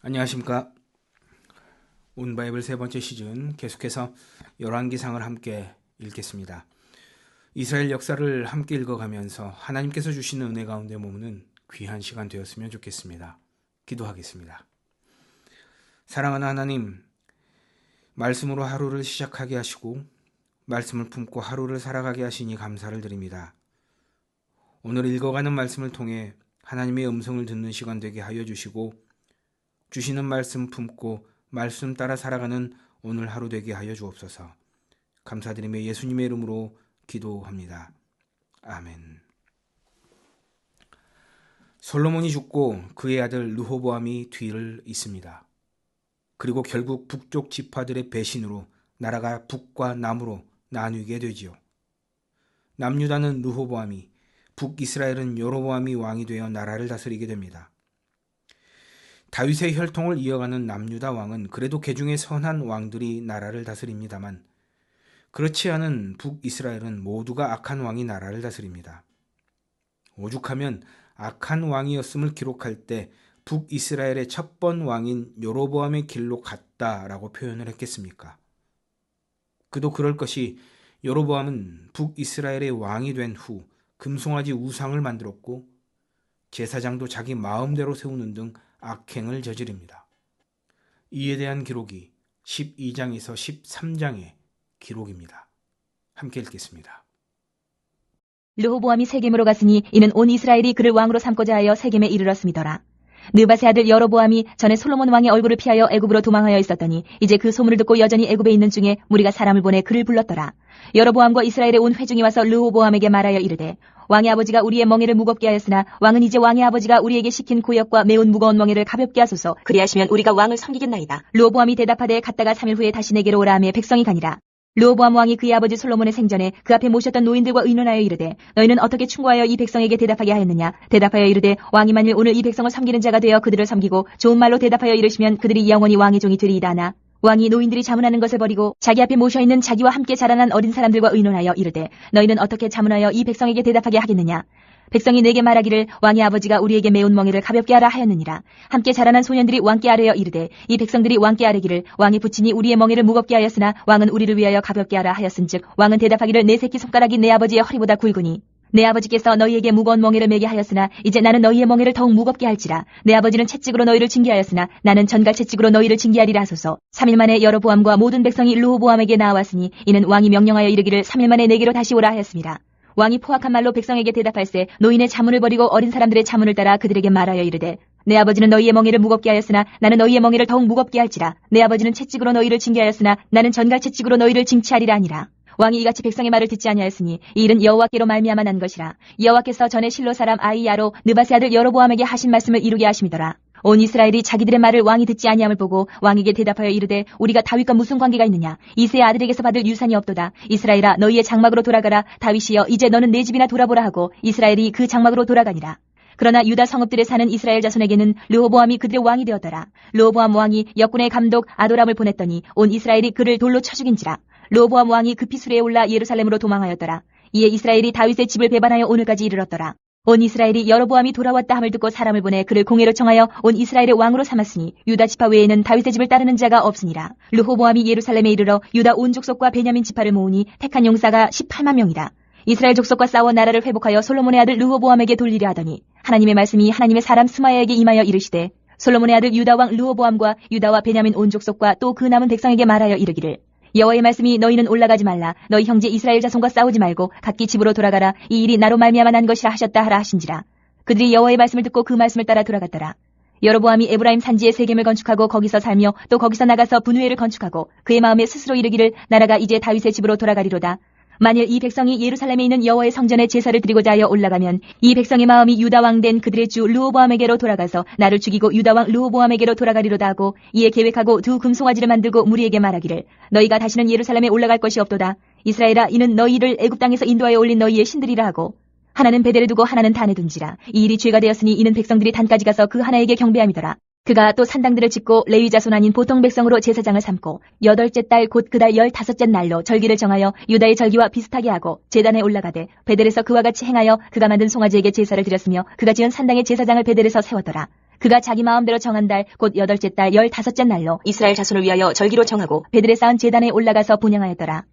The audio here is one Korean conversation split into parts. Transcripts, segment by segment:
안녕하십니까. 온바이블 세 번째 시즌 계속해서 열왕기상을 함께 읽겠습니다. 이스라엘 역사를 함께 읽어가면서 하나님께서 주시는 은혜 가운데 머무는 귀한 시간 되었으면 좋겠습니다. 기도하겠습니다. 사랑하는 하나님, 말씀으로 하루를 시작하게 하시고 말씀을 품고 하루를 살아가게 하시니 감사를 드립니다. 오늘 읽어가는 말씀을 통해 하나님의 음성을 듣는 시간 되게 하여 주시고 주시는 말씀 품고 말씀 따라 살아가는 오늘 하루 되게 하여 주옵소서. 감사드리며 예수님의 이름으로 기도합니다. 아멘. 솔로몬이 죽고 그의 아들 르호보암이 뒤를 잇습니다. 그리고 결국 북쪽 지파들의 배신으로 나라가 북과 남으로 나뉘게 되지요. 남유다는 르호보암이, 북이스라엘은 여로보암이 왕이 되어 나라를 다스리게 됩니다. 다윗의 혈통을 이어가는 남유다 왕은 그래도 개중에 선한 왕들이 나라를 다스립니다만 그렇지 않은 북이스라엘은 모두가 악한 왕이 나라를 다스립니다. 오죽하면 악한 왕이었음을 기록할 때 북이스라엘의 첫 번 왕인 여로보암의 길로 갔다라고 표현을 했겠습니까? 그도 그럴 것이 여로보암은 북이스라엘의 왕이 된 후 금송아지 우상을 만들었고 제사장도 자기 마음대로 세우는 등 악행을 저지릅니다. 이에 대한 기록이 12장에서 13장의 기록입니다. 함께 읽겠습니다. 르호보암이 세겜으로 갔으니 이는 온 이스라엘이 그를 왕으로 삼고자 하여 세겜에 이르렀음이더라. 느밧의 아들 여로보암이 전에 솔로몬 왕의 얼굴을 피하여 애굽으로 도망하여 있었더니 이제 그 소문을 듣고 여전히 애굽에 있는 중에 무리가 사람을 보내 그를 불렀더라. 여로보암과 이스라엘의 온 회중이 와서 르호보암에게 말하여 이르되 왕의 아버지가 우리의 멍에를 무겁게 하였으나 왕은 이제 왕의 아버지가 우리에게 시킨 고역과 매운 무거운 멍에를 가볍게 하소서. 그리하시면 우리가 왕을 섬기겠나이다. 르호보암이 대답하되 갔다가 3일 후에 다시 내게로 오라 하며 백성이 가니라. 르호보암 왕이 그의 아버지 솔로몬의 생전에 그 앞에 모셨던 노인들과 의논하여 이르되 너희는 어떻게 충고하여 이 백성에게 대답하게 하였느냐. 대답하여 이르되 왕이 만일 오늘 이 백성을 섬기는 자가 되어 그들을 섬기고 좋은 말로 대답하여 이르시면 그들이 영원히 왕의 종이 되리이다 하나 왕이 노인들이 자문하는 것을 버리고 자기 앞에 모셔있는 자기와 함께 자라난 어린 사람들과 의논하여 이르되 너희는 어떻게 자문하여 이 백성에게 대답하게 하겠느냐. 백성이 내게 말하기를 왕의 아버지가 우리에게 매운 멍에를 가볍게 하라 하였느니라. 함께 자라난 소년들이 왕께 아뢰어 이르되 이 백성들이 왕께 아뢰기를 왕이 부친이 우리의 멍에를 무겁게 하였으나 왕은 우리를 위하여 가볍게 하라 하였은즉 왕은 대답하기를 내 새끼 손가락이 내 아버지의 허리보다 굵으니 내 아버지께서 너희에게 무거운 멍에를 매게 하였으나 이제 나는 너희의 멍에를 더욱 무겁게 할지라. 내 아버지는 채찍으로 너희를 징계하였으나 나는 전갈 채찍으로 너희를 징계하리라 하소서. 3일 만에 여로보암과 모든 백성이 르호보암에게 나왔으니 이는 왕이 명령하여 이르기를 3일 만에 내게로 다시 오라 하였습니다. 왕이 포악한 말로 백성에게 대답할세 노인의 자문을 버리고 어린 사람들의 자문을 따라 그들에게 말하여 이르되 내 아버지는 너희의 멍에를 무겁게 하였으나 나는 너희의 멍에를 더욱 무겁게 할지라. 내 아버지는 채찍으로 너희를 징계하였으나 나는 전갈 채찍으로 너희를 징치하리라 하니라. 왕이 이같이 백성의 말을 듣지 아니하였으니 이 일은 여호와께로 말미암아 난 것이라. 여호와께서 전에 실로 사람 아히야로 느밧의 아들 여로보암에게 하신 말씀을 이루게 하심이더라. 온 이스라엘이 자기들의 말을 왕이 듣지 아니함을 보고 왕에게 대답하여 이르되 우리가 다윗과 무슨 관계가 있느냐. 이새의 아들에게서 받을 유산이 없도다. 이스라엘아 너희의 장막으로 돌아가라. 다윗이여 이제 너는 내 집이나 돌아보라 하고 이스라엘이 그 장막으로 돌아가니라. 그러나 유다 성읍들에 사는 이스라엘 자손에게는 르호보암이 그들의 왕이 되었더라. 르호보암 왕이 역군의 감독 아도람을 보냈더니 온 이스라엘이 그를 돌로 쳐 죽인지라. 르호보암 왕이 급히 수레에 올라 예루살렘으로 도망하였더라. 이에 이스라엘이 다윗의 집을 배반하여 오늘까지 이르렀더라. 온 이스라엘이 여로보암이 돌아왔다 함을 듣고 사람을 보내 그를 공회로 청하여 온 이스라엘의 왕으로 삼았으니 유다 지파 외에는 다윗의 집을 따르는 자가 없으니라. 르호보암이 예루살렘에 이르러 유다 온 족속과 베냐민 지파를 모으니 택한 용사가 18만 명이다. 이스라엘 족속과 싸워 나라를 회복하여 솔로몬의 아들 르호보암에게 돌리려 하더니 하나님의 말씀이 하나님의 사람 스마야에게 임하여 이르시되 솔로몬의 아들 유다 왕 르호보암과 유다와 베냐민 온 족속과 또 그 남은 백성에게 말하여 이르기를 여호와의 말씀이 너희는 올라가지 말라. 너희 형제 이스라엘 자손과 싸우지 말고 각기 집으로 돌아가라. 이 일이 나로 말미암아 난 것이라 하셨다 하라 하신지라. 그들이 여호와의 말씀을 듣고 그 말씀을 따라 돌아갔더라. 여로보암이 에브라임 산지에 세겜을 건축하고 거기서 살며 또 거기서 나가서 분우엘을 건축하고 그의 마음에 스스로 이르기를 나라가 이제 다윗의 집으로 돌아가리로다. 만일 이 백성이 예루살렘에 있는 여호와의 성전에 제사를 드리고자 하여 올라가면 이 백성의 마음이 유다 왕 된 그들의 주 르호보암에게로 돌아가서 나를 죽이고 유다 왕 르호보암에게로 돌아가리로다 하고 이에 계획하고 두 금송아지를 만들고 무리에게 말하기를 너희가 다시는 예루살렘에 올라갈 것이 없도다. 이스라엘아 이는 너희를 애굽 땅에서 인도하여 올린 너희의 신들이라 하고 하나는 베델에 두고 하나는 단에 둔지라. 이 일이 죄가 되었으니 이는 백성들이 단까지 가서 그 하나에게 경배함이더라. 그가 또 산당들을 짓고 레위 자손 아닌 보통 백성으로 제사장을 삼고 8째 달 곧 그달 15째 날로 절기를 정하여 유다의 절기와 비슷하게 하고 제단에 올라가되 베델에서 그와 같이 행하여 그가 만든 송아지에게 제사를 드렸으며 그가 지은 산당의 제사장을 베델에서 세웠더라. 그가 자기 마음대로 정한 달 곧 8째 달 15째 날로 이스라엘 자손을 위하여 절기로 정하고 베들에 쌓은 제단에 올라가서 분향하였더라.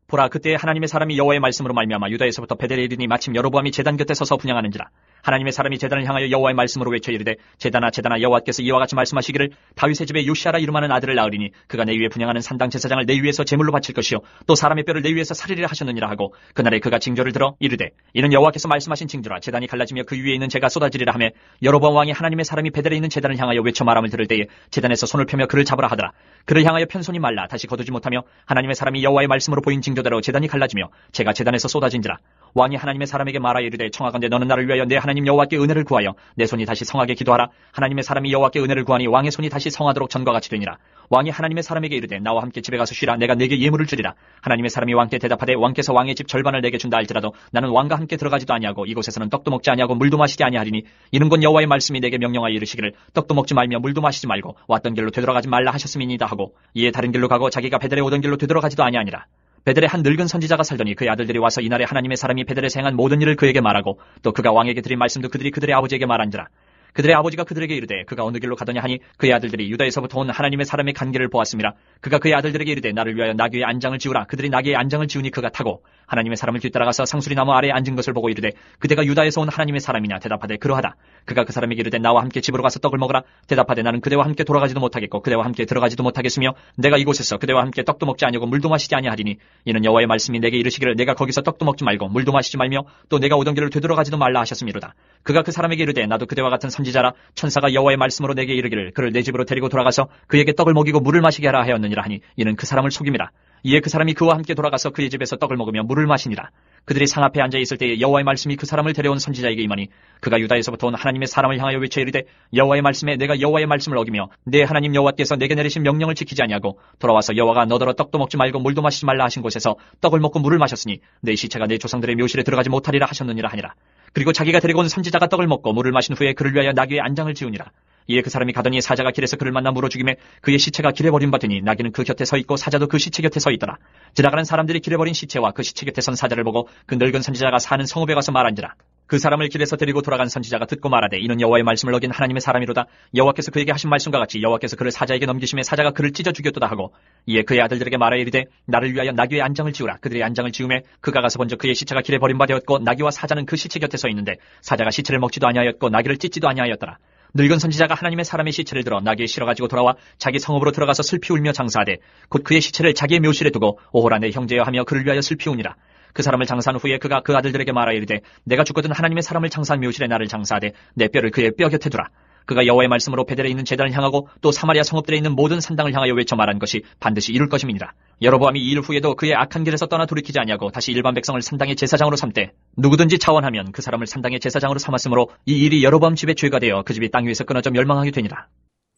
보라, 그때 하나님의 사람이 여호와의 말씀으로 말미암아 유다에서부터 베델에 이르니 마침 여로보암이 제단 곁에 서서 분향하는지라. 하나님의 사람이 제단을 향하여 여호와의 말씀으로 외쳐 이르되, 제단아 제단아, 여호와께서 이와 같이 말씀하시기를 다윗의 집에 요시아라 이름하는 아들을 낳으리니 그가 내 위에 분향하는 산당 제사장을 내 위에서 제물로 바칠 것이요 또 사람의 뼈를 내 위에서 살리리라 하셨느니라 하고, 그날에 그가 징조를 들어 이르되, 이는 여호와께서 말씀하신 징조라. 제단이 갈라지며 그 위에 있는 재가 쏟아지리라 하며, 여로보암 왕이 하나님의 사람이 베델에 있는 제단을 향하여 외쳐 말함을 들을 때에 제단에서 손을 펴며 그를 잡으라 하더라. 그를 향하여 편손이 말라 다시 거두지 못하며, 하나님의 사람이 여호와의 말씀으로 보인 징조대로 제단이 갈라지며 제가 제단에서 쏟아진지라. 왕이 하나님의 사람에게 말하여 이르되, 청하건대 너는 나를 위하여 내 하나님 여호와께 은혜를 구하여 내 손이 다시 성하게 기도하라. 하나님의 사람이 여호와께 은혜를 구하니 왕의 손이 다시 성하도록 전과 같이 되니라. 왕이 하나님의 사람에게 이르되, 나와 함께 집에 가서 쉬라. 내가 내게 예물을 주리라. 하나님의 사람이 왕께 대답하되, 왕께서 왕의 집 절반을 내게 준다 할지라도 나는 왕과 함께 들어가지도 아니하고 이곳에서는 떡도 먹지 아니하고 물도 마시지 아니하리니, 이는 곧 여호와의 말씀이 내게 명령하여 이르시기를 떡도 먹지 말며 물도 마시지 말고 왔던 길로 되돌아가지 말라 하셨음이니이다 하고, 이에 다른 길로 가고 자기가 베델에 오던 길로 되돌아가지도 아니하니라. 베델에 한 늙은 선지자가 살더니 그의 아들들이 와서 이날에 하나님의 사람이 베델에서 행한 모든 일을 그에게 말하고, 또 그가 왕에게 드린 말씀도 그들이 그들의 아버지에게 말한지라. 그들의 아버지가 그들에게 이르되, 그가 어느 길로 가더냐 하니, 그의 아들들이 유다에서부터 온 하나님의 사람의 간 길을 보았음이라. 그가 그의 아들들에게 이르되, 나를 위하여 나귀의 안장을 지우라. 그들이 나귀의 안장을 지우니 그가 타고 하나님의 사람을 뒤따라가서 상수리 나무 아래에 앉은 것을 보고 이르되, 그대가 유다에서 온 하나님의 사람이냐? 대답하되, 그러하다. 그가 그 사람에게 이르되, 나와 함께 집으로 가서 떡을 먹으라. 대답하되, 나는 그대와 함께 돌아가지도 못하겠고 그대와 함께 들어가지도 못하겠으며, 내가 이곳에서 그대와 함께 떡도 먹지 아니하고 물도 마시지 아니하리니, 이는 여호와의 말씀이 내게 이르시기를 내가 거기서 떡도 먹지 말고 물도 마시지 말며 또 내가 오던 길을 되돌아가지도 말라 하셨음이로다. 그가 그 사람에게 이르되, 나도 그대와 같은 선지자라. 천사가 여호와의 말씀으로 내게 이르기를 그를 내 집으로 데리고 돌아가서 그에게 떡을 먹이고 물을 마시게 하라 하였느니라 하니, 이는 그 사람을 속임이라. 이에 그 사람이 그와 함께 돌아가서 그의 집에서 떡을 먹으며 물을 마시니라. 그들이 상 앞에 앉아 있을 때에 여호와의 말씀이 그 사람을 데려온 선지자에게 임하니, 그가 유다에서부터 온 하나님의 사람을 향하여 외쳐 이르되, 여호와의 말씀에 내가 여호와의 말씀을 어기며 내 하나님 여호와께서 내게 내리신 명령을 지키지 아니하고 돌아와서 여호와가 너더러 떡도 먹지 말고 물도 마시지 말라 하신 곳에서 떡을 먹고 물을 마셨으니 내 시체가 내 조상들의 묘실에 들어가지 못하리라 하셨느니라 하니라. 그리고 자기가 데리고 온 선지자가 떡을 먹고 물을 마신 후에 그를 위하여 나귀의 안장을 지우니라. 이에 그 사람이 가더니 사자가 길에서 그를 만나 물어 죽이매 그의 시체가 길에 버림바 되니 나귀는 그 곁에 서 있고 사자도 그 시체 곁에 서 있더라. 지나가는 사람들이 길에 버린 시체와 그 시체 곁에 선 사자를 보고 그 늙은 선지자가 사는 성읍에 가서 말한지라. 그 사람을 길에서 데리고 돌아간 선지자가 듣고 말하되, 이는 여호와의 말씀을 어긴 하나님의 사람이로다. 여호와께서 그에게 하신 말씀과 같이 여호와께서 그를 사자에게 넘기심에 사자가 그를 찢어 죽였도다 하고, 이에 그의 아들들에게 말하여 이르되, 나를 위하여 나귀의 안장을 지우라. 그들의 안장을 지우매 그가 가서 본즉 그의 시체가 길에 버림바 되었고 나귀와 사자는 그 시체 곁에 서 있는데 사자가 시체를 먹지도 아니하였고 나귀를 찢지도 아니하였더라. 늙은 선지자가 하나님의 사람의 시체를 들어 나귀에 실어가지고 돌아와 자기 성읍으로 들어가서 슬피 울며 장사하되, 곧 그의 시체를 자기의 묘실에 두고 오호라 내 형제여 하며 그를 위하여 슬피 우니라. 그 사람을 장사한 후에 그가 그 아들들에게 말하여 이르되, 내가 죽거든 하나님의 사람을 장사한 묘실에 나를 장사하되 내 뼈를 그의 뼈 곁에 두라. 그가 여호와의 말씀으로 베델에 있는 제단을 향하고 또 사마리아 성읍들에 있는 모든 산당을 향하여 외쳐 말한 것이 반드시 이룰 것임이니라. 여로보암이 이 일 후에도 그의 악한 길에서 떠나 돌이키지 아니하고 다시 일반 백성을 산당의 제사장으로 삼되 누구든지 자원하면 그 사람을 산당의 제사장으로 삼았으므로 이 일이 여로보암 집의 죄가 되어 그 집이 땅 위에서 끊어져 멸망하게 되니라.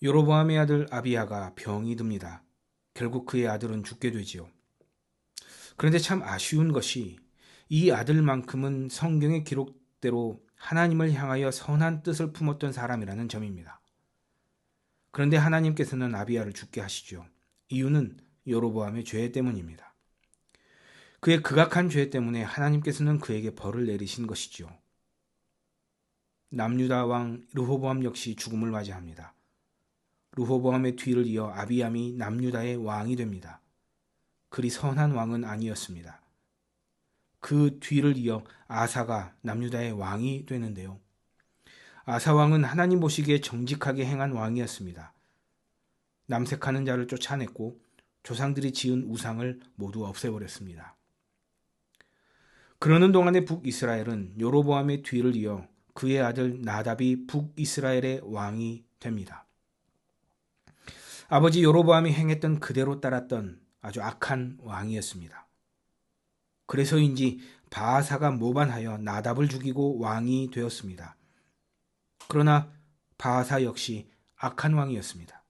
여로보암의 아들 아비야가 병이 듭니다. 결국 그의 아들은 죽게 되지요. 그런데 참 아쉬운 것이 이 아들만큼은 성경의 기록대로 하나님을 향하여 선한 뜻을 품었던 사람이라는 점입니다. 그런데 하나님께서는 아비야를 죽게 하시죠. 이유는 여로보암의 죄 때문입니다. 그의 극악한 죄 때문에 하나님께서는 그에게 벌을 내리신 것이죠. 남유다 왕 르호보암 역시 죽음을 맞이합니다. 르호보암의 뒤를 이어 아비암이 남유다의 왕이 됩니다. 그리 선한 왕은 아니었습니다. 그 뒤를 이어 아사가 남유다의 왕이 되는데요. 아사 왕은 하나님 보시기에 정직하게 행한 왕이었습니다. 남색하는 자를 쫓아냈고 조상들이 지은 우상을 모두 없애버렸습니다. 그러는 동안에 북이스라엘은 여로보암의 뒤를 이어 그의 아들 나답이 북이스라엘의 왕이 됩니다. 아버지 여로보암이 행했던 그대로 따랐던 아주 악한 왕이었습니다. 그래서인지 바아사가 모반하여 나답을 죽이고 왕이 되었습니다. 그러나 바아사 역시 악한 왕이었습니다.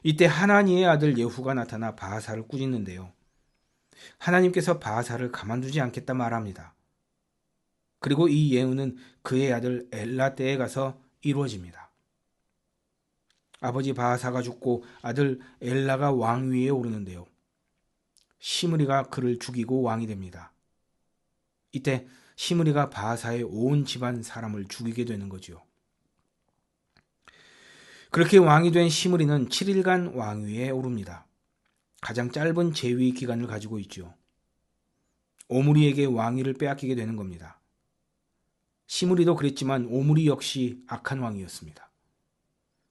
이때 하나니의 아들 예후가 나타나 바아사를 꾸짖는데요. 하나님께서 바아사를 가만두지 않겠다 말합니다. 그리고 이 예후는 그의 아들 엘라 때에 가서 이루어집니다. 아버지 바아사가 죽고 아들 엘라가 왕위에 오르는데요. 시므리가 그를 죽이고 왕이 됩니다. 이때 시므리가 바아사의 온 집안 사람을 죽이게 되는 거죠. 그렇게 왕이 된 시므리는 7일간 왕위에 오릅니다. 가장 짧은 재위 기간을 가지고 있죠. 오므리에게 왕위를 빼앗기게 되는 겁니다. 시므리도 그랬지만 오므리 역시 악한 왕이었습니다.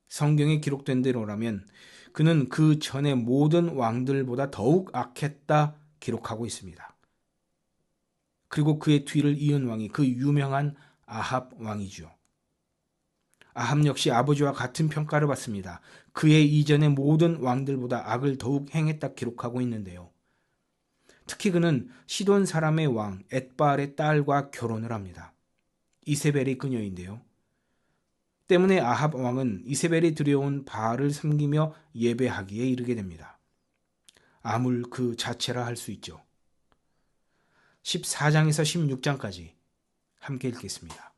성경에 기록된 대로라면 그는 그 전의 모든 왕들보다 더욱 악했다 기록하고 있습니다. 그리고 그의 뒤를 이은 왕이 그 유명한 아합 왕이죠. 아합 역시 아버지와 같은 평가를 받습니다. 그의 이전의 모든 왕들보다 악을 더욱 행했다 기록하고 있는데요. 특히 그는 시돈 사람의 왕 엣바알의 딸과 결혼을 합니다. 이세벨의 그녀인데요. 때문에 아합 왕은 이세벨이 들여온 바알을 섬기며 예배하기에 이르게 됩니다. 아물 그 자체라 할 수 있죠. 14장에서 16장까지 함께 읽겠습니다.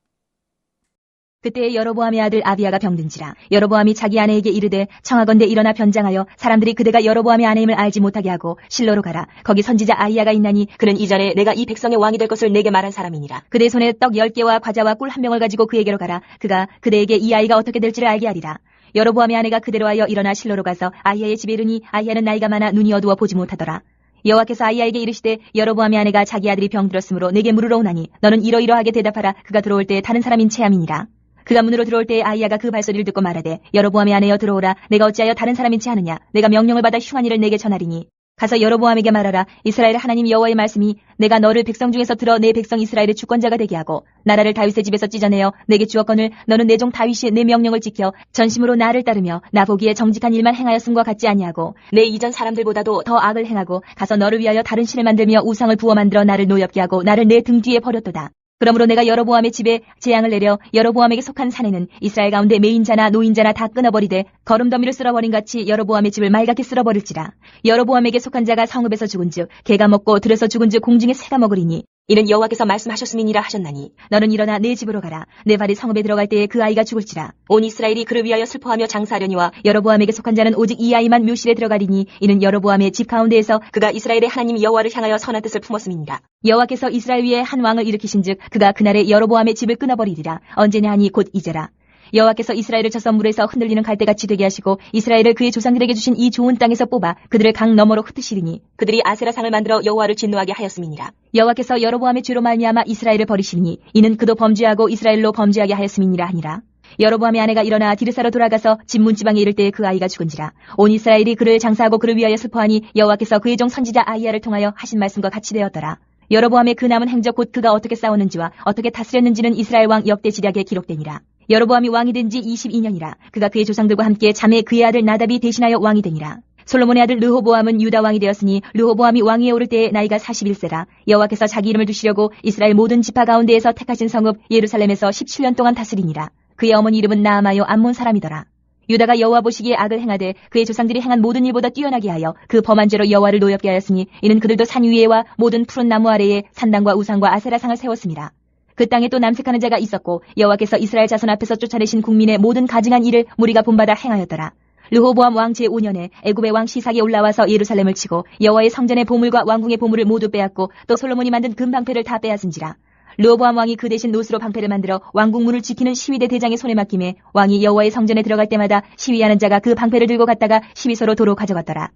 그때에 여로보암의 아들 아비야가 병든지라 여로보암이 자기 아내에게 이르되 청하건대 일어나 변장하여 사람들이 그대가 여로보암의 아내임을 알지 못하게 하고 실로로 가라. 거기 선지자 아히야가 있나니 그는 이전에 내가 이 백성의 왕이 될 것을 내게 말한 사람이니라. 그대 손에 떡 10개와 과자와 꿀 1병을 가지고 그에게로 가라. 그가 그대에게 이 아이가 어떻게 될지를 알게 하리라. 여로보암의 아내가 그대로 하여 일어나 실로로 가서 아히야의 집에 이르니 아히야는 나이가 많아 눈이 어두워 보지 못하더라. 여호와께서 아히야에게 이르시되 여로보암의 아내가 자기 아들이 병들었으므로 내게 물으러 오나니 너는 이러이러하게 대답하라. 그가 들어올 때에 다른 사람인 체함이니라. 그가 문으로 들어올 때에 아히야가 그 발소리를 듣고 말하되 여로보암의 아내여 들어오라. 내가 어찌하여 다른 사람인 체 하느냐. 내가 명령을 받아 흉한 일을 내게 전하리니 가서 여로보암에게 말하라. 이스라엘의 하나님 여호와의 말씀이 내가 너를 백성 중에서 들어 내 백성 이스라엘의 주권자가 되게 하고 나라를 다윗의 집에서 찢어내어 내게 주었거늘 너는 내 종 다윗이 내 명령을 지켜 전심으로 나를 따르며 나 보기에 정직한 일만 행하였음과 같지 아니하고 내 이전 사람들보다도 더 악을 행하고 가서 너를 위하여 다른 신을 만들며 우상을 부어 만들어 나를 노엽게 하고 나를 내 등 뒤에 버렸도다. 그러므로 내가 여로보암의 집에 재앙을 내려 여로보암에게 속한 사내는 이스라엘 가운데 매인자나 노인자나 다 끊어버리되 거름더미를 쓸어버린 같이 여로보암의 집을 말갛게 쓸어버릴지라. 여로보암에게 속한 자가 성읍에서 죽은즉 개가 먹고 들에서 죽은즉 공중에 새가 먹으리니 이는 여호와께서 말씀하셨음이니라 하셨나니 너는 일어나 내 집으로 가라. 내 발이 성읍에 들어갈 때에 그 아이가 죽을지라. 온 이스라엘이 그를 위하여 슬퍼하며 장사하려니와 여로보암에게 속한 자는 오직 이 아이만 묘실에 들어가리니 이는 여로보암의 집 가운데에서 그가 이스라엘의 하나님 여호와를 향하여 선한 뜻을 품었음이니라. 여호와께서 이스라엘 위에 한 왕을 일으키신즉 그가 그날에 여로보암의 집을 끊어버리리라. 언제냐 하니 곧 이제라. 여호와께서 이스라엘을 쳐서 물에서 흔들리는 갈대같이 되게 하시고 이스라엘을 그의 조상들에게 주신 이 좋은 땅에서 뽑아 그들을 강 너머로 흩으시리니 그들이 아세라상을 만들어 여호와를 진노하게 하였음이니라. 여호와께서 여로보암의 죄로 말미암아 이스라엘을 버리시니 이는 그도 범죄하고 이스라엘로 범죄하게 하였음이니라 하니라. 여로보암의 아내가 일어나 디르사로 돌아가서 집문 지방에 이를 때에 그 아이가 죽은지라. 온 이스라엘이 그를 장사하고 그를 위하여 슬퍼하니 여호와께서 그의 종 선지자 아히야를 통하여 하신 말씀과 같이 되었더라. 여로보암의 그 남은 행적 곧 그가 어떻게 싸웠는지와 어떻게 다스렸는지는 이스라엘 왕 역대 지략에 기록되니라. 여로보암이 왕이 된 지 22년이라. 그가 그의 조상들과 함께 자매 그의 아들 나답이 대신하여 왕이 되니라. 솔로몬의 아들 르호보암은 유다 왕이 되었으니 르호보암이 왕위에 오를 때에 나이가 41세라. 여호와께서 자기 이름을 두시려고 이스라엘 모든 지파 가운데에서 택하신 성읍 예루살렘에서 17년 동안 다스리니라. 그의 어머니 이름은 나아마요 암몬 사람이더라. 유다가 여호와 보시기에 악을 행하되 그의 조상들이 행한 모든 일보다 뛰어나게 하여 그 범한 죄로 여호와를 노엽게 하였으니 이는 그들도 산 위에와 모든 푸른 나무 아래에 산당과 우상과 아세라상을 세웠습니다. 그 땅에 또 남색하는 자가 있었고 여호와께서 이스라엘 자손 앞에서 쫓아내신 국민의 모든 가증한 일을 무리가 본받아 행하였더라. 르호보암 왕 제5년에 애굽의 왕 시삭이 올라와서 예루살렘을 치고 여호와의 성전의 보물과 왕궁의 보물을 모두 빼앗고 또 솔로몬이 만든 금방패를 다 빼앗은지라. 르호보암 왕이 그 대신 노스로 방패를 만들어 왕궁문을 지키는 시위대 대장의 손에 맡김에 왕이 여호와의 성전에 들어갈 때마다 시위하는 자가 그 방패를 들고 갔다가 시위소로 도로 가져갔더라.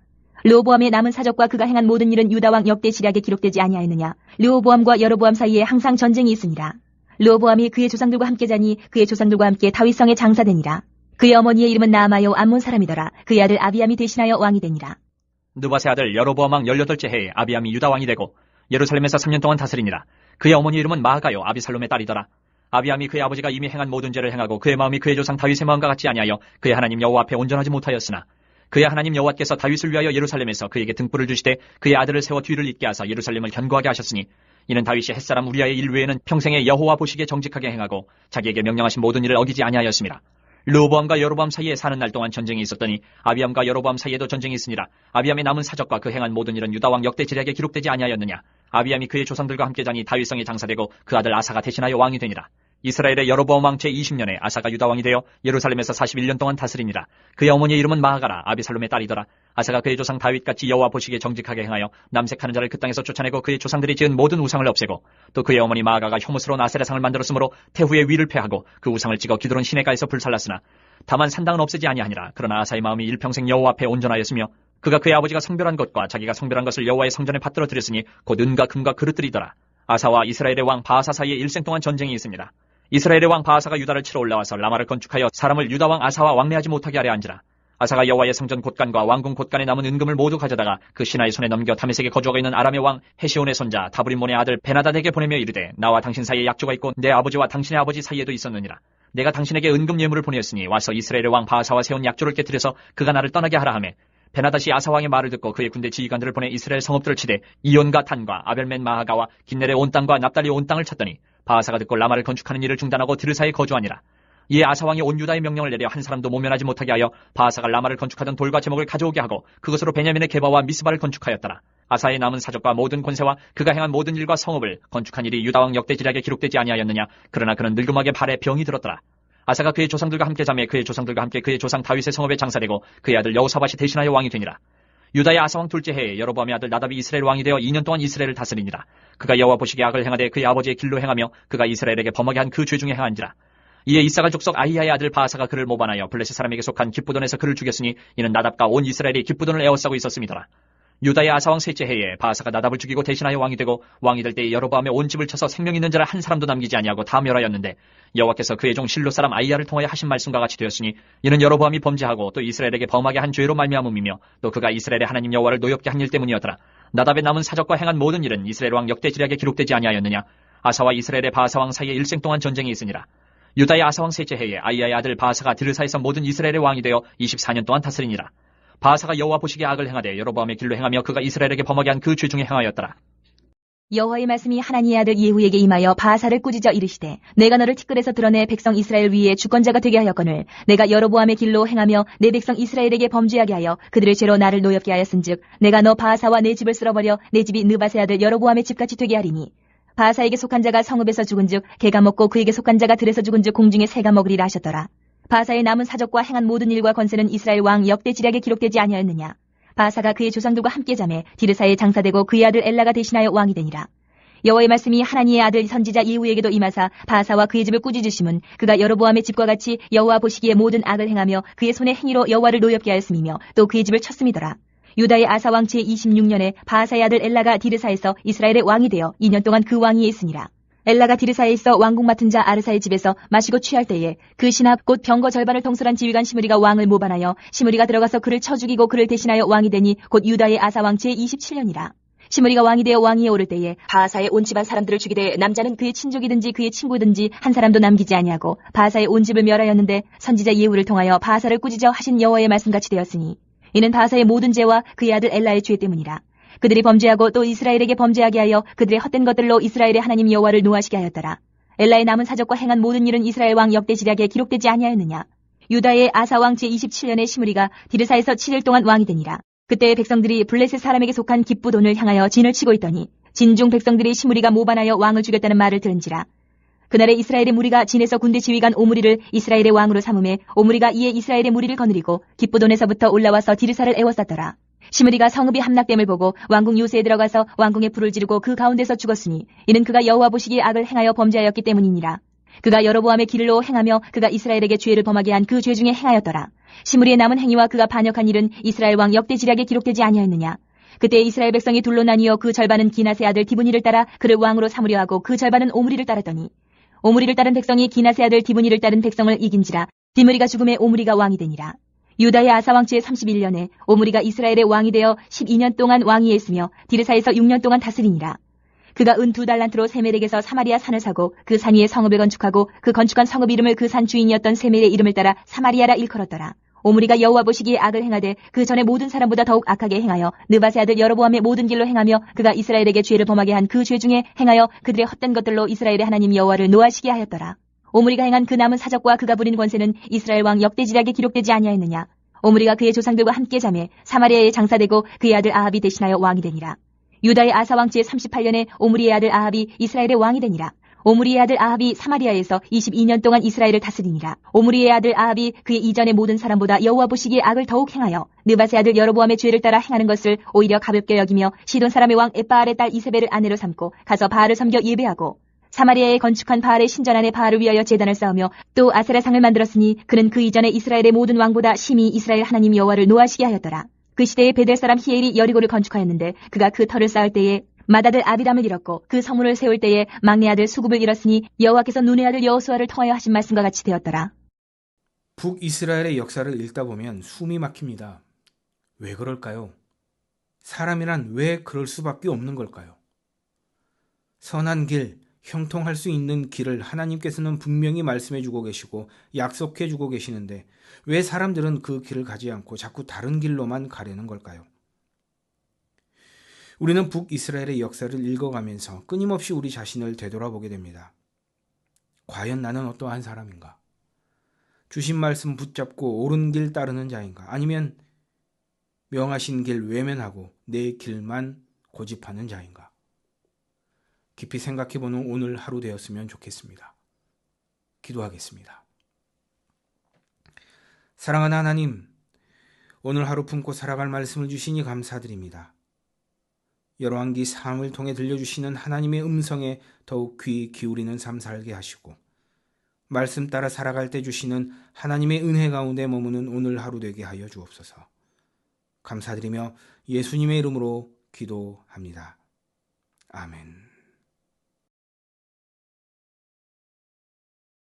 르호보암의 남은 사적과 그가 행한 모든 일은 유다 왕 역대 지략에 기록되지 아니하였느냐. 르호보암과 여로보암 사이에 항상 전쟁이 있으니라. 르호보암이 그의 조상들과 함께 자니 그의 조상들과 함께 다윗성에 장사되니라. 그의 어머니의 이름은 나아마요 암몬 사람이더라. 그의 아들 아비암이 대신하여 왕이 되니라. 느밧의 아들 여로보암 왕 18째 해에 아비암이 유다 왕이 되고 예루살렘에서 3년 동안 다스리니라. 그의 어머니 이름은 마아가요 아비살롬의 딸이더라. 아비암이 그의 아버지가 이미 행한 모든 죄를 행하고 그의 마음이 그의 조상 다윗의 마음과 같지 아니하여 그의 하나님 여호와 앞에 온전하지 못하였으나 그의 하나님 여호와께서 다윗을 위하여 예루살렘에서 그에게 등불을 주시되 그의 아들을 세워 뒤를 잇게 하사 예루살렘을 견고하게 하셨으니 이는 다윗이 햇사람 우리아의 일 외에는 평생에 여호와 보시기에 정직하게 행하고 자기에게 명령하신 모든 일을 어기지 아니하였습니다. 르호보암과 여로보암 사이에 사는 날 동안 전쟁이 있었더니 아비암과 여로보암 사이에도 전쟁이 있으니라. 아비암의 남은 사적과 그 행한 모든 일은 유다 왕 역대 지략에 기록되지 아니하였느냐. 아비암이 그의 조상들과 함께 자니 다윗성에 장사되고 그 아들 아사가 대신하여 왕이 되니라. 이스라엘의 여로보암 왕 제20년에 아사가 유다 왕이 되어 예루살렘에서 41년 동안 다스리니라. 그의 어머니의 이름은 마아가라 아비살롬의 딸이더라. 아사가 그의 조상 다윗같이 여호와 보시기에 정직하게 행하여 남색하는 자를 그 땅에서 쫓아내고 그의 조상들이 지은 모든 우상을 없애고 또 그의 어머니 마아가가 혐오스러운 아세라상을 만들었으므로 태후의 위를 패하고 그 우상을 찍어 기드론 시내가에서 불살랐으나 다만 산당은 없애지 아니하니라. 그러나 아사의 마음이 일평생 여호와 앞에 온전하였으며 그가 그의 아버지가 성별한 것과 자기가 성별한 것을 여호와의 성전에 받들어 드렸으니 곧 은과 금과 그릇들이더라. 아사와 이스라엘의 왕 바하사 사이에 일생 동안 전쟁이 있습니다. 이스라엘의 왕 바하사가 유다를 치러 올라와서 라마를 건축하여 사람을 유다 왕 아사와 왕래하지 못하게 하려 한지라. 아사가 여호와의 성전 곳간과 왕궁 곳간에 남은 은금을 모두 가져다가 그 신하의 손에 넘겨 다메섹에 거주하고 있는 아람의 왕 헤시온의 손자 다브림몬의 아들 베나닷에게 보내며 이르되 나와 당신 사이에 약조가 있고 내 아버지와 당신의 아버지 사이에도 있었느니라. 내가 당신에게 은금 예물을 보내었으니 와서 이스라엘의 왕 바하사와 세운 약조를 깨뜨려서 그가 나를 떠나게 하라 하매 베나닷이 아사 왕의 말을 듣고 그의 군대 지휘관들을 보내 이스라엘 성읍들을 치되 이온과 단과 아벨멘 마하가와 긴넬의 온 땅과 납달리 온 땅을 쳤더니 바하사가 듣고 라마를 건축하는 일을 중단하고 드르사에 거주하니라. 이에 아사 왕이 온 유다의 명령을 내려 한 사람도 모면하지 못하게 하여 바하사가 라마를 건축하던 돌과 제목을 가져오게 하고 그것으로 베냐민의 게바와 미스바를 건축하였더라. 아사의 남은 사적과 모든 권세와 그가 행한 모든 일과 성읍을 건축한 일이 유다 왕 역대지략에 기록되지 아니하였느냐. 그러나 그는 늙음하게 발에 병이 들었더라. 아사가 그의 조상들과 함께 자매 그의 조상들과 함께 그의 조상 다윗의 성읍에 장사되고 그의 아들 여호사밧이 대신하여 왕이 되니라. 유다의 아사왕 둘째 해에 여로보암의 아들 나답이 이스라엘 왕이 되어 2년 동안 이스라엘을 다스리니라. 그가 여호와 보시기에 악을 행하되 그의 아버지의 길로 행하며 그가 이스라엘에게 범하게 한 그 죄 중에 행한지라. 이에 이사갈 족속 아히야의 아들 바하사가 그를 모반하여 블레셋 사람에게 속한 기쁘돈에서 그를 죽였으니 이는 나답과 온 이스라엘이 기쁘돈을 에워싸고 있었음이더라. 유다의 아사왕 셋째 해에 바하사가 나답을 죽이고 대신하여 왕이 되고 왕이 될 때에 여로보암의 온 집을 쳐서 생명 있는 자를 한 사람도 남기지 아니하고 다 멸하였는데 여호와께서 그의 종 실로 사람 아히야를 통하여 하신 말씀과 같이 되었으니 이는 여로보암이 범죄하고 또 이스라엘에게 범하게 한 죄로 말미암음이며 또 그가 이스라엘의 하나님 여호와를 노엽게 한 일 때문이었더라. 나답의 남은 사적과 행한 모든 일은 이스라엘 왕 역대지략에 기록되지 아니하였느냐. 아사와 이스라엘의 바하사 왕 사이에 일생 동안 전쟁이 있으니라. 유다의 아사왕 셋째 해에 아히야의 아들 바하사가 드르사에서 모든 이스라엘의 왕이 되어 24년 동안 다스리니라. 바하사가 여호와 보시기에 악을 행하되 여로보암의 길로 행하며 그가 이스라엘에게 범하게 한 그 죄 중에 행하였더라. 여호와의 말씀이 하나니의 아들 예후에게 임하여 바하사를 꾸짖어 이르시되 내가 너를 티끌에서 드러내 백성 이스라엘 위에 주권자가 되게 하였거늘 내가 여로보암의 길로 행하며 내 백성 이스라엘에게 범죄하게 하여 그들의 죄로 나를 노엽게 하였은즉 내가 너 바하사와 내 집을 쓸어버려 내 집이 느바세 아들 여로보암의 집같이 되게 하리니 바하사에게 속한 자가 성읍에서 죽은즉 개가 먹고 그에게 속한 자가 들에서 죽은즉 공중에 새가 먹으리라 하셨더라. 바하사의 남은 사적과 행한 모든 일과 권세는 이스라엘 왕 역대지략에 기록되지 아니하였느냐. 바하사가 그의 조상들과 함께 자매 디르사에 장사되고 그의 아들 엘라가 대신하여 왕이 되니라. 여호와의 말씀이 하나니의 아들 선지자 예후에게도 임하사 바하사와 그의 집을 꾸짖으심은 그가 여로보암의 집과 같이 여호와 보시기에 모든 악을 행하며 그의 손의 행위로 여호와를 노엽게 하였음이며 또 그의 집을 쳤음이더라. 유다의 아사왕 제26년에 바하사의 아들 엘라가 디르사에서 이스라엘의 왕이 되어 2년 동안 그 왕위에 있으니라. 엘라가 디르사에 있어 왕궁 맡은 자 아르사의 집에서 마시고 취할 때에 그 신하 곧 병거 절반을 통솔한 지휘관 시므리가 왕을 모반하여 시므리가 들어가서 그를 쳐 죽이고 그를 대신하여 왕이 되니 곧 유다의 아사왕 제27년이라. 시므리가 왕이 되어 왕위에 오를 때에 바하사의 온 집안 사람들을 죽이되 남자는 그의 친족이든지 그의 친구든지 한 사람도 남기지 아니하고 바하사의 온 집을 멸하였는데 선지자 예후를 통하여 바하사를 꾸짖어 하신 여호와의 말씀같이 되었으니 이는 바하사의 모든 죄와 그의 아들 엘라의 죄 때문이라. 그들이 범죄하고 또 이스라엘에게 범죄하게 하여 그들의 헛된 것들로 이스라엘의 하나님 여호와를 노하시게 하였더라. 엘라의 남은 사적과 행한 모든 일은 이스라엘 왕 역대지략에 기록되지 아니하였느냐. 유다의 아사왕 제27년에 시므리가 디르사에서 7일 동안 왕이 되니라. 그때 백성들이 블레셋 사람에게 속한 기쁘돈을 향하여 진을 치고 있더니 진중 백성들이 시므리가 모반하여 왕을 죽였다는 말을 들은지라. 그날에 이스라엘의 무리가 진에서 군대 지휘관 오므리를 이스라엘의 왕으로 삼음에 오므리가 이에 이스라엘의 무리를 거느리고 기쁘돈에서부터 올라와서 디르사를 에워쌌더라. 시므리가 성읍이 함락됨을 보고 왕궁 요새에 들어가서 왕궁에 불을 지르고 그 가운데서 죽었으니 이는 그가 여호와 보시기에 악을 행하여 범죄하였기 때문이니라. 그가 여로보암의 길로 행하며 그가 이스라엘에게 죄를 범하게 한 그 죄 중에 행하였더라. 시므리의 남은 행위와 그가 반역한 일은 이스라엘 왕 역대지략에 기록되지 아니하였느냐. 그때 이스라엘 백성이 둘로 나뉘어 그 절반은 기나세 아들 디브니를 따라 그를 왕으로 삼으려 하고 그 절반은 오므리를 따랐더니 오므리를 따른 백성이 기나세 아들 디브니를 따른 백성을 이긴지라. 디므리가 죽음에 오므리가 왕이 되니라. 유다의 아사왕 제31년에 오므리가 이스라엘의 왕이 되어 12년 동안 왕위에 있으며 디르사에서 6년 동안 다스리니라. 그가 은 2달란트로 세멜에게서 사마리아 산을 사고 그 산 위에 성읍을 건축하고 그 건축한 성읍 이름을 그 산 주인이었던 세멜의 이름을 따라 사마리아라 일컬었더라. 오므리가 여호와 보시기에 악을 행하되 그 전에 모든 사람보다 더욱 악하게 행하여 느바세 아들 여로보암의 모든 길로 행하며 그가 이스라엘에게 죄를 범하게 한 그 죄 중에 행하여 그들의 헛된 것들로 이스라엘의 하나님 여호와를 노하시게 하였더라. 오므리가 행한 그 남은 사적과 그가 부린 권세는 이스라엘 왕 역대지략에 기록되지 아니하였느냐. 오므리가 그의 조상들과 함께 자매 사마리아에 장사되고 그의 아들 아합이 대신하여 왕이 되니라. 유다의 아사왕 제38년에 오므리의 아들 아합이 이스라엘의 왕이 되니라. 오므리의 아들 아합이 사마리아에서 22년 동안 이스라엘을 다스리니라. 오므리의 아들 아합이 그의 이전의 모든 사람보다 여호와 보시기에 악을 더욱 행하여 느바세 아들 여로보암의 죄를 따라 행하는 것을 오히려 가볍게 여기며 시돈 사람의 왕 에빠알의 딸 이세벨을 아내로 삼고 가서 바알을 섬겨 예배하고 사마리아에 건축한 바알의 신전 안에 바알을 위하여 제단을 쌓으며 또 아세라상을 만들었으니 그는 그 이전에 이스라엘의 모든 왕보다 심히 이스라엘 하나님 여호와를 노하시게 하였더라. 그 시대에 베델 사람 히엘이 여리고를 건축하였는데 그가 그 터를 쌓을 때에 맏아들 아비람을 잃었고 그 성문을 세울 때에 막내 아들 수굽을 잃었으니 여호와께서 눈의 아들 여호수아를 통하여 하신 말씀과 같이 되었더라. 북이스라엘의 역사를 읽다 보면 숨이 막힙니다. 왜 그럴까요? 사람이란 왜 그럴 수밖에 없는 걸까요? 선한 길, 형통할 수 있는 길을 하나님께서는 분명히 말씀해 주고 계시고 약속해 주고 계시는데 왜 사람들은 그 길을 가지 않고 자꾸 다른 길로만 가려는 걸까요? 우리는 북이스라엘의 역사를 읽어가면서 끊임없이 우리 자신을 되돌아보게 됩니다. 과연 나는 어떠한 사람인가? 주신 말씀 붙잡고 옳은 길 따르는 자인가? 아니면 명하신 길 외면하고 내 길만 고집하는 자인가? 깊이 생각해보는 오늘 하루 되었으면 좋겠습니다. 기도하겠습니다. 사랑하는 하나님, 오늘 하루 품고 살아갈 말씀을 주시니 감사드립니다. 열왕기 상을 통해 들려주시는 하나님의 음성에 더욱 귀 기울이는 삶 살게 하시고 말씀 따라 살아갈 때 주시는 하나님의 은혜 가운데 머무는 오늘 하루 되게 하여 주옵소서. 감사드리며 예수님의 이름으로 기도합니다. 아멘.